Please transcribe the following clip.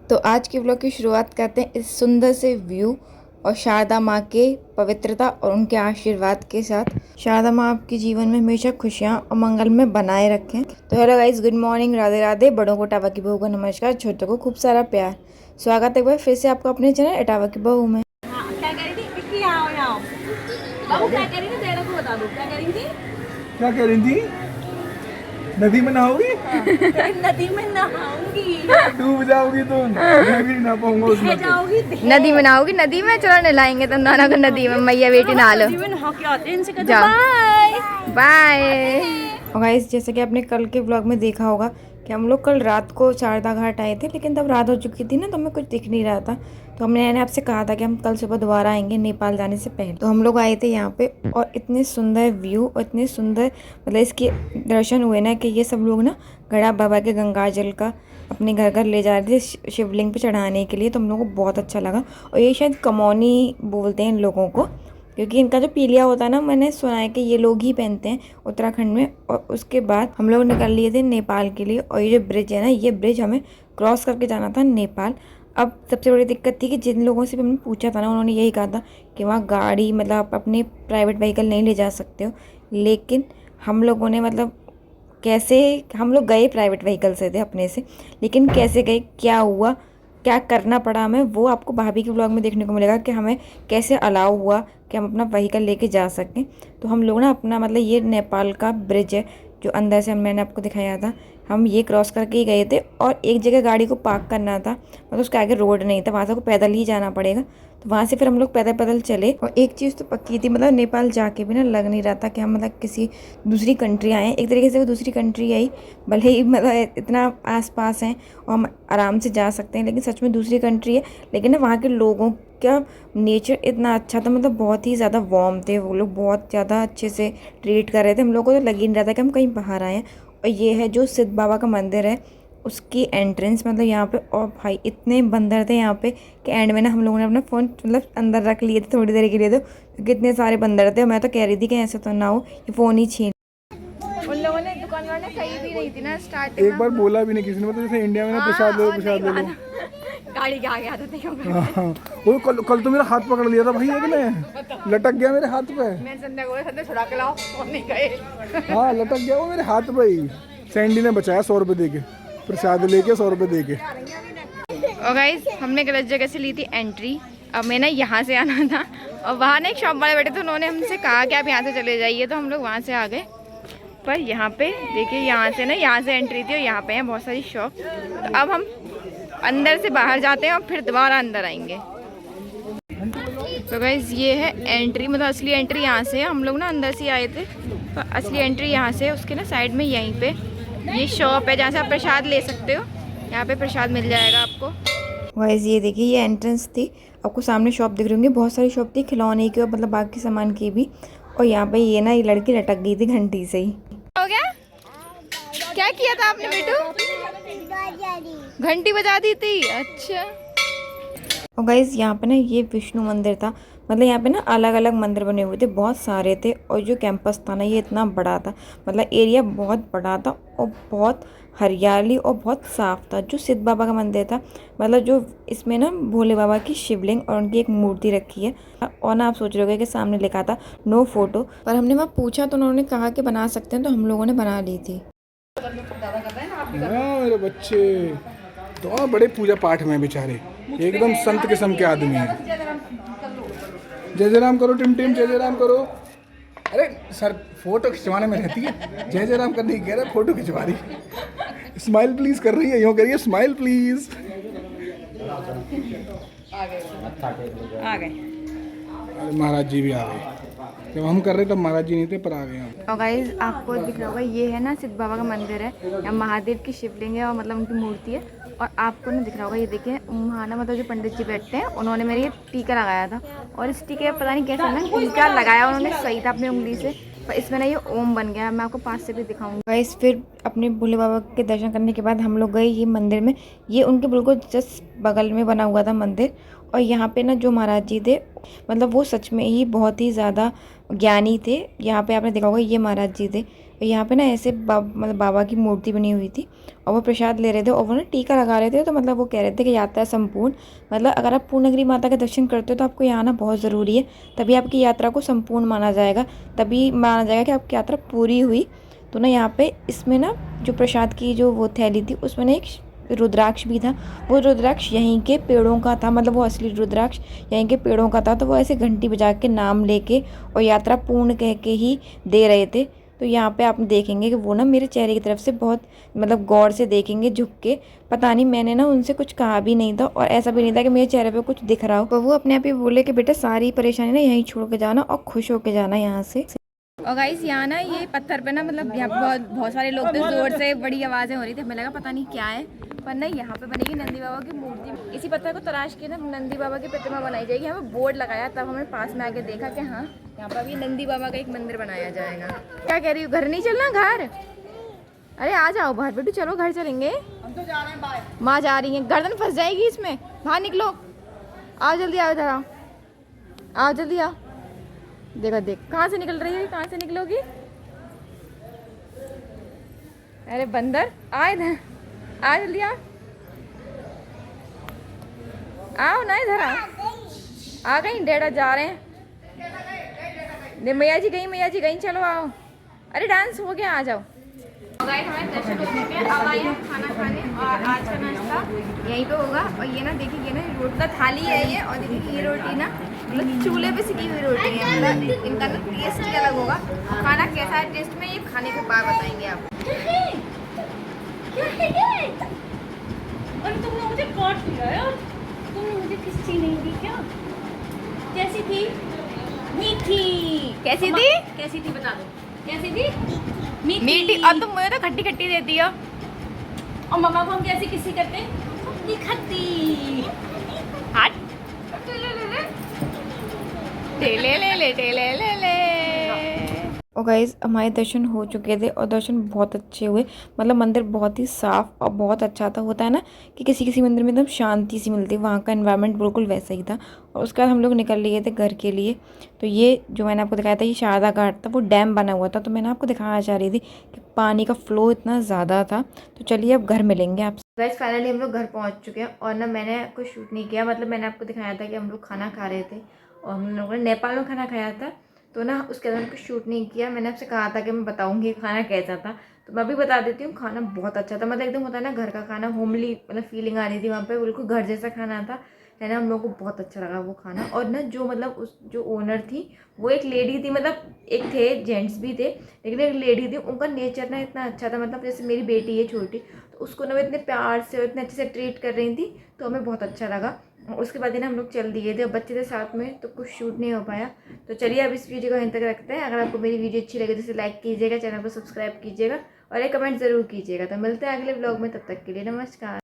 तो आज की व्लॉग की शुरुआत करते हैं इस सुंदर से व्यू और शारदा माँ के पवित्रता और उनके आशीर्वाद के साथ। शारदा माँ आपके जीवन में हमेशा खुशियाँ और मंगल में बनाए रखें। तो hello guys, good morning, Radhe Radhe. बड़ों को टावा की बहू को नमस्कार, छोटों को खूब सारा प्यार। स्वागत है एक बार फिर से आपका अपने चैनल टावा की बहू में। क्या कह रही थी विक्की? आओ आओ बाबू, क्या कह रही थी? तेरे को बता दो क्या कह रही थी। क्या कह रही थी? नदी में नहाओगी? नदी में नहाऊंगी। डूब जाओगी तुम, मैं भी ना पाऊंगा उसमें। जाओगी नदी में नहाओगी? नदी में चलो नहलाएंगे तुम दोनों को नदी में। मैया बेटी नहा लो। नदी में नहा के आते हैं, इनसे कहते जाओ। Bye bye. और गाइस, जैसे कि आपने कल के व्लॉग में देखा होगा कि हम लोग कल रात को शारदा घाट आए थे, लेकिन तब रात हो चुकी थी ना, तो हमें कुछ दिख नहीं रहा था। तो हमने आपसे कहा था कि हम कल सुबह दोबारा आएंगे नेपाल जाने से पहले। तो हम लोग आए थे यहाँ पे और इतने सुंदर व्यू और इतने सुंदर मतलब इसके दर्शन हुए ना कि ये सब लोग ना गड़ा बाबा के गंगा जल का अपने घर घर ले जा रहे थे शिवलिंग पे चढ़ाने के लिए। तो हम लोग को बहुत अच्छा लगा। और ये शायद कमौनी बोलते हैं इन लोगों को, क्योंकि इनका जो पीलिया होता है ना, मैंने सुना है कि ये लोग ही पहनते हैं उत्तराखंड में। और उसके बाद हम लोग निकल लिए थे नेपाल के लिए। और ये जो ब्रिज है ना, ये ब्रिज हमें क्रॉस करके जाना था नेपाल। अब सबसे बड़ी दिक्कत थी कि जिन लोगों से भी हमने पूछा था ना, उन्होंने यही कहा था कि वहाँ गाड़ी मतलब आप अपनी प्राइवेट व्हीकल नहीं ले जा सकते हो। लेकिन हम लोगों ने मतलब कैसे, हम लोग गए प्राइवेट व्हीकल से थे अपने से, लेकिन कैसे गए, क्या हुआ, क्या करना पड़ा हमें, वो आपको भाभी के व्लॉग में देखने को मिलेगा कि हमें कैसे अलाउ हुआ कि हम अपना व्हीकल लेके जा सकें। तो हम लोग ना अपना मतलब ये नेपाल का ब्रिज है जो अंदर से मैंने आपको दिखाया था, हम ये क्रॉस करके ही गए थे। और एक जगह गाड़ी को पार्क करना था, मतलब उसके आगे रोड नहीं था, वहाँ से को पैदल ही जाना पड़ेगा। तो वहाँ से फिर हम लोग पैदल पैदल चले। और एक चीज़ तो पक्की थी, मतलब नेपाल जाके भी ना लग नहीं रहा था कि हम मतलब किसी दूसरी कंट्री आए हैं। एक तरीके से वो दूसरी कंट्री आई, भले ही मतलब इतना आस पास हैं और हम आराम से जा सकते हैं, लेकिन सच में दूसरी कंट्री है। लेकिन ना वहाँ के लोगों का नेचर इतना अच्छा था, मतलब बहुत ही ज़्यादा वार्म थे वो लोग, बहुत ज़्यादा अच्छे से ट्रीट कर रहे थे। हम लोग को तो लग ही नहीं रहा था कि हम कहीं बाहर आए हैं। और ये है जो सिद्ध बाबा का मंदिर है, उसकी एंट्रेंस मतलब यहाँ पे। और भाई इतने बंदर थे यहाँ पे कि एंड में ना हम लोगों ने अपना फ़ोन मतलब अंदर रख लिए थे थोड़ी देर के लिए, तो क्योंकि इतने सारे बंदर थे। मैं तो कह रही थी कि ऐसे तो ना हो ये फ़ोन ही छीन। उन लोगों ने दुकान वाले ने कही भी नहीं थी ना स्टार्टिंग एक बार बोला भी नहीं किसी ने, मतलब जैसे इंडिया में ना प्रसाद ले लो प्रसाद ले लो। गाड़ी के आगे आते थे क्यों? हाँ, वो कल तो मेरा हाथ पकड़ लिया था भाई, एक ने लटक गया मेरे हाथ पे। मैं संध्या को संध्या छुड़ा के लाओ, फोन नहीं गए। हाँ, लटक गया वो मेरे हाथ पे ही। सैंडी ने बचाया 100 रुपये दे के, प्रसाद लेके 100 रुपये दे के। और गाइस, हमने गलत जगह से ली थी एंट्री। अब मैं ना यहाँ से आना था और वहाँ ना एक शॉप वाले बैठे थे, उन्होंने हमसे कहा कि आप यहाँ से चले जाइए, तो हम लोग वहाँ से आ गए। पर यहाँ पे देखिए, यहाँ से ना, यहाँ से एंट्री थी और यहाँ पे है बहुत सारी शॉप। तो अब हम अंदर से बाहर जाते हैं और फिर दोबारा अंदर आएंगे। तो गाइस, ये है एंट्री, मतलब असली एंट्री यहाँ से है। हम लोग ना अंदर से आए थे, तो असली एंट्री यहाँ से है। उसके ना साइड में यहीं पे ये शॉप है जहाँ से आप प्रसाद ले सकते हो। यहाँ पे प्रसाद मिल जाएगा आपको। गाइस, ये देखिए, ये एंट्रेंस थी। आपको सामने शॉप दिख रही होंगी, बहुत सारी शॉप थी खिलौने की और मतलब बाकी सामान की भी। और यहाँ पे ये ना ये लड़की लटक गई थी घंटी से ही। हो गया? क्या किया था आपने बेटू? घंटी बजा दी थी? अच्छा। और गाइस, यहाँ पे ना ये विष्णु मंदिर था, मतलब यहाँ पे ना अलग अलग मंदिर बने हुए थे, बहुत सारे थे। और जो कैंपस था ना, ये इतना बड़ा था, मतलब एरिया बहुत बड़ा था और बहुत हरियाली और बहुत साफ था। जो सिद्ध बाबा का मंदिर था, मतलब जो इसमें ना भोले बाबा की शिवलिंग और उनकी एक मूर्ति रखी है। और ना आप सोच रहे होगे कि सामने लिखा था नो फोटो, पर हमने वहाँ पूछा तो उन्होंने कहा कि बना सकते हैं, तो हम लोगों ने बना ली थी। हाँ मेरे बच्चे तो बड़े पूजा पाठ में बेचारे, एकदम संत किस्म के आदमी हैं। जय जय राम करो टिम टिम, जय जय राम करो। अरे सर, फोटो खिंचवाने में रहती है, जय जय राम करने की कह रहा है, फोटो खिंचवा रही। स्माइल प्लीज कर रही है, यूँ करिए स्माइल प्लीज। आ गए। अरे महाराज जी भी आ गए, जब हम कर रहे तब महाराज जी नहीं थे, पर आ गए हम। और गाइस, आपको दिख रहा होगा, ये है ना सिद्ध बाबा का मंदिर है। यहाँ महादेव की शिवलिंग है और मतलब उनकी मूर्ति है। और आपको ना दिख रहा होगा, ये देखिए वहाँ ना मतलब जो पंडित जी बैठते हैं, उन्होंने मेरे ये टीका लगाया था। और इस टीके पता नहीं कैसे ना टीका लगाया उन्होंने सही था अपनी उंगली से, पर इसमें ना ये ओम बन गया। मैं आपको पास से भी दिखाऊंगी। गाइस, फिर अपने भोले बाबा के दर्शन करने के बाद हम लोग गए ये मंदिर में। ये उनके बिल्कुल जस्ट बगल में बना हुआ था मंदिर। और यहाँ पे ना जो महाराज जी थे, मतलब वो सच में ही बहुत ही ज़्यादा ज्ञानी थे। यहाँ पे आपने देखा होगा, ये महाराज जी थे और यहाँ पे ना ऐसे मतलब बाबा की मूर्ति बनी हुई थी और वो प्रसाद ले रहे थे और वो ना टीका लगा रहे थे। तो मतलब वो कह रहे थे कि यात्रा संपूर्ण, मतलब अगर आप पूर्णगिरी माता के दर्शन करते हो तो आपको यहाँ आना बहुत ज़रूरी है, तभी आपकी यात्रा को संपूर्ण माना जाएगा, तभी माना जाएगा कि आपकी यात्रा पूरी हुई। तो ना यहाँ पे इसमें ना जो प्रसाद की जो वो थैली थी उसमें ना एक रुद्राक्ष भी था। वो रुद्राक्ष यहीं के पेड़ों का था, मतलब वो असली रुद्राक्ष यहीं के पेड़ों का था। तो वो ऐसे घंटी बजा के नाम लेके और यात्रा पूर्ण कह के ही दे रहे थे। तो यहाँ पे आप देखेंगे कि वो ना मेरे चेहरे की तरफ से बहुत मतलब गौर से देखेंगे झुक के। पता नहीं, मैंने ना उनसे कुछ कहा भी नहीं था और ऐसा भी नहीं था कि मेरे चेहरे पे कुछ दिख रहा हो। पर वो अपने आप ही बोले कि बेटा सारी परेशानी ना यहीं छोड़ के जाना और खुश होके जाना यहाँ से। और गाइस यहाँ ना ये पत्थर पे ना मतलब यहाँ बहुत सारे लोग थे, जोर से बड़ी आवाज़ें हो रही थी, हमें लगा पता नहीं क्या है, पर नहीं यहाँ पे बनेगी नंदी बाबा की मूर्ति। इसी पत्थर को तराश के ना नंदी बाबा की प्रतिमा बनाई जाएगी। यहाँ पे बोर्ड लगाया, तब हमने पास में आके देखा कि हाँ यहाँ पर अभी नंदी बाबा का एक मंदिर बनाया जाएगा। क्या कह रही हूँ, घर नहीं चलना? घर अरे आ जाओ बाहर बेटू, चलो घर चलेंगे। हम तो जा रहे हैं बाहर। माँ जा रही है, गर्दन फंस जाएगी इसमें, बाहर निकलो, आओ जल्दी, आओ इधर आओ, आओ जल्दी आओ। देखो देख कहाँ से निकल रही है, कहाँ से निकलोगी? अरे बंदर आ इधर, आ जल्दी आओ, आओ ना इधर आओ। आ गई, डेढ़ा जा रहे हैं। मैया जी गई, चलो आओ। अरे डांस हो गया, आ जाओ। गाइस हमारे दर्शन हो चुके हैं, अब आए हम खाना खाने और आज का नाश्ता यहीं पे होगा। और ये ना देखिए, ये ना रोटी का थाली है ये, और देखिए ये रोटी ना मतलब चूल्हे पे सिकी हुई रोटी है, मतलब इनका ना टेस्ट ही अलग होगा। खाना कैसा है टेस्ट में, ये खाने के बाद बताएंगे आप। और तुमने मुझे काट दिया यार, तुमने मुझे किसी नहीं दी क्या? कैसी थी? मीठी। कैसी थी? कैसी थी बता दो, कैसी थी? मीठी। अब तुम मुझे तो खट्टी खट्टी देती हो। और मम्मा को हम कैसी किसी करते हैं? खट्टी खट्टी। हट, ले। और गाइस हमारे दर्शन हो चुके थे और दर्शन बहुत अच्छे हुए। मतलब मंदिर बहुत ही साफ़ और बहुत अच्छा था। होता है ना कि किसी किसी मंदिर में एकदम शांति सी मिलती है, वहाँ का एनवायरनमेंट बिल्कुल वैसा ही था। और उसके बाद हम लोग निकल लिए थे घर के लिए। तो ये जो मैंने आपको दिखाया था, ये शारदा घाट था, वो डैम बना हुआ था। तो मैंने आपको दिखाना चाह रही थी कि पानी का फ्लो इतना ज़्यादा था। तो चलिए अब घर मिलेंगे आपसे। गाइस फाइनली हम लोग घर पहुँच चुके हैं और ना मैंने कुछ शूट नहीं किया। मतलब मैंने आपको दिखाया था कि हम लोग खाना खा रहे थे और हम लोगों ने नेपाल में खाना खाया था। तो ना उसके अंदर कुछ शूट नहीं किया। मैंने आपसे कहा था कि मैं बताऊंगी खाना कैसा था, तो मैं भी बता देती हूँ। खाना बहुत अच्छा था, मतलब एकदम होता है ना घर का खाना, होमली मतलब फीलिंग आ रही थी वहाँ पे, बिल्कुल घर जैसा खाना था, है ना। हम लोगों को बहुत अच्छा लगा वो खाना। और ना जो मतलब उस जो ओनर थी वो एक लेडी थी, मतलब एक थे जेंट्स भी थे लेकिन एक लेडी थी। उनका नेचर ना इतना अच्छा था, मतलब जैसे मेरी बेटी है छोटी, तो उसको ना वो इतने प्यार से और इतने अच्छे से ट्रीट कर रही थी, तो हमें बहुत अच्छा लगा। उसके बाद ही ना हम लोग चल दिए थे, और बच्चे थे साथ में तो कुछ शूट नहीं हो पाया। तो चलिए अब इस वीडियो को यहीं तक रखते हैं। अगर आपको मेरी वीडियो अच्छी लगे तो इसे लाइक कीजिएगा, चैनल को सब्सक्राइब कीजिएगा और एक कमेंट ज़रूर कीजिएगा। तो मिलते हैं अगले ब्लॉग में, तब तक के लिए नमस्कार।